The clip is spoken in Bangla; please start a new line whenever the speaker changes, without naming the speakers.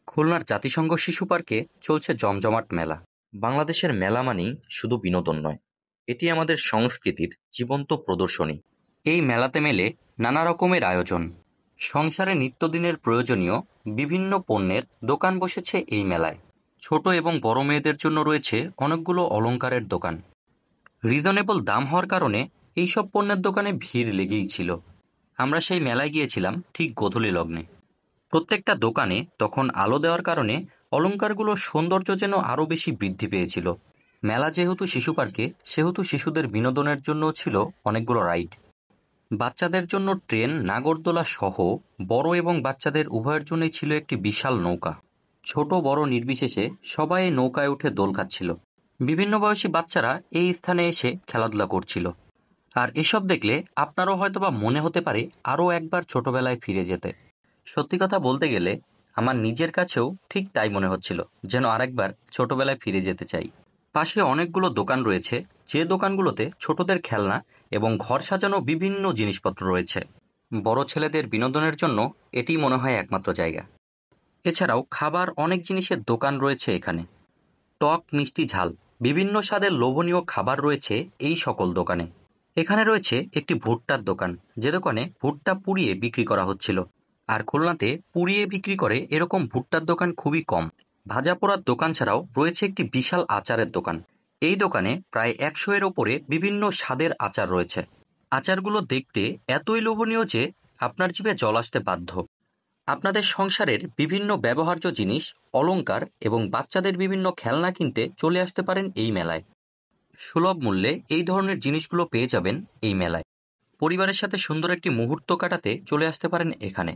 খুলনার জাতিসংঘ শিশু পার্কে চলছে জমজমাট মেলা। বাংলাদেশের মেলা মানেই শুধু বিনোদন নয়, এটি আমাদের সংস্কৃতির জীবন্ত প্রদর্শনী। এই মেলাতে মেলে নানা রকমের আয়োজন। সংসারে নিত্যদিনের প্রয়োজনীয় বিভিন্ন পণ্যের দোকান বসেছে এই মেলায়। ছোট এবং বড় মেয়েদের জন্য রয়েছে অনেকগুলো অলংকারের দোকান। রিজনেবল দাম হওয়ার কারণে এইসব পণ্যের দোকানে ভিড় লেগেই ছিল। আমরা সেই মেলায় গিয়েছিলাম ঠিক গোধূলি লগ্নে। প্রত্যেকটা দোকানে তখন আলো দেওয়ার কারণে অলংকারগুলোর সৌন্দর্য যেন আরও বেশি বৃদ্ধি পেয়েছিল। মেলা যেহেতু শিশু পার্কে, সেহেতু শিশুদের বিনোদনের জন্যও ছিল অনেকগুলো রাইড। বাচ্চাদের জন্য ট্রেন, নাগরদোলা সহ বড় এবং বাচ্চাদের উভয়ের জন্যই ছিল একটি বিশাল নৌকা। ছোট বড় নির্বিশেষে সবাই এই নৌকায় উঠে দোল খাচ্ছিল। বিভিন্ন বয়সী বাচ্চারা এই স্থানে এসে খেলাধুলা করছিল। আর এসব দেখলে আপনারও হয়তোবা মনে হতে পারে আরও একবার ছোটবেলায় ফিরে যেতে। সত্যি কথা বলতে গেলে আমার নিজের কাছেও ঠিক তাই মনে হচ্ছিল, যেন আরেকবার ছোটবেলায় ফিরে যেতে চাই। পাশে অনেকগুলো দোকান রয়েছে, যে দোকানগুলোতে ছোটদের খেলনা এবং ঘর সাজানো বিভিন্ন জিনিসপত্র রয়েছে। বড় ছেলেদের বিনোদনের জন্য এটি মনে হয় একমাত্র জায়গা। এছাড়াও খাবার অনেক জিনিসের দোকান রয়েছে এখানে। টক, মিষ্টি, ঝাল বিভিন্ন স্বাদের লোভনীয় খাবার রয়েছে এই সকল দোকানে। এখানে রয়েছে একটি ভুট্টার দোকান, যে দোকানে ভুট্টা পুড়িয়ে বিক্রি করা হচ্ছিল। আর খুলনাতে পুড়িয়ে বিক্রি করে এরকম ভুট্টার দোকান খুবই কম। ভাজা পোড়ার দোকান ছাড়াও রয়েছে একটি বিশাল আচারের দোকান। এই দোকানে প্রায় 100-এর ওপরে বিভিন্ন স্বাদের আচার রয়েছে। আচারগুলো দেখতে এতই লোভনীয় যে আপনার জিভে জল আসতে বাধ্য। আপনাদের সংসারের বিভিন্ন ব্যবহার্য জিনিস, অলংকার এবং বাচ্চাদের বিভিন্ন খেলনা কিনতে চলে আসতে পারেন এই মেলায়। সুলভ মূল্যে এই ধরনের জিনিসগুলো পেয়ে যাবেন এই মেলায়। পরিবারের সাথে সুন্দর একটি মুহূর্ত কাটাতে চলে আসতে পারেন এখানে।